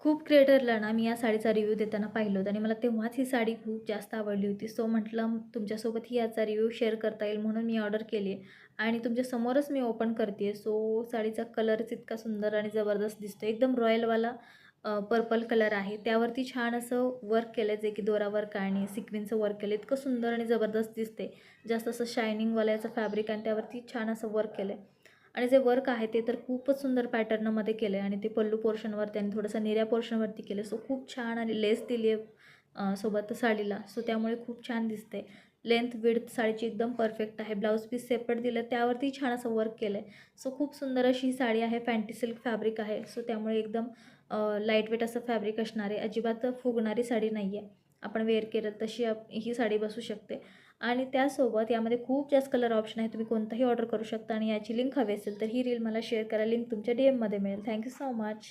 खूप क्रिएटरला ना मी या साडीचा रिव्ह्यू देताना पाहिलं होतं आणि मला तेव्हाच ही साडी खूप जास्त आवडली होती. सो म्हटलं तुमच्यासोबतही याचा रिव्ह्यू शेअर करता येईल म्हणून मी ऑर्डर केली आहे आणि तुमच्यासमोरच मी ओपन करते आहे. सो साडीचा कलरच इतका सुंदर आणि जबरदस्त दिसतो. एकदम रॉयलवाला पर्पल कलर आहे. त्यावरती छान असं वर्क केलं आहे, जे की दोरा वर्क आणि सिक्वेन्सचं वर्क केलं. इतकं सुंदर आणि जबरदस्त दिसते. जास्त असं शायनिंगवालं याचं फॅब्रिक आणि त्यावरती छान असं वर्क केलं आहे. आणि जे वर्क आहे ते तर खूपच सुंदर पॅटर्नमध्ये केलं आहे आणि ते पल्लू पोर्शनवरती आणि थोडंसं निर्या पोर्शनवरती केलं आहे. सो खूप छान आणि लेस दिली आहे सोबत साडीला. सो त्यामुळे खूप छान दिसते. लेंथ विड्थ साडीची एकदम परफेक्ट आहे. ब्लाऊज पीस सेपरेट दिलं आहे, त्यावरती छान असं वर्क केलं आहे. सो खूप सुंदर अशी ही साडी आहे. फॅन्टी सिल्क फॅब्रिक आहे. सो त्यामुळे एकदम लाईटवेट असं फॅब्रिक असणार आहे. अजिबात फुगणारी साडी नाही आहे. आपण वेअर केलं तशी ही साडी बसू शकते. आणि त्यासोबत यामध्ये खूप जास्त कलर ऑप्शन आहे. तुम्ही कोणताही ऑर्डर करू शकता आणि याची लिंक हवी असेल तर ही रील मला शेअर करा. लिंक तुमच्या DM मध्ये मिळेल. Thank you so much.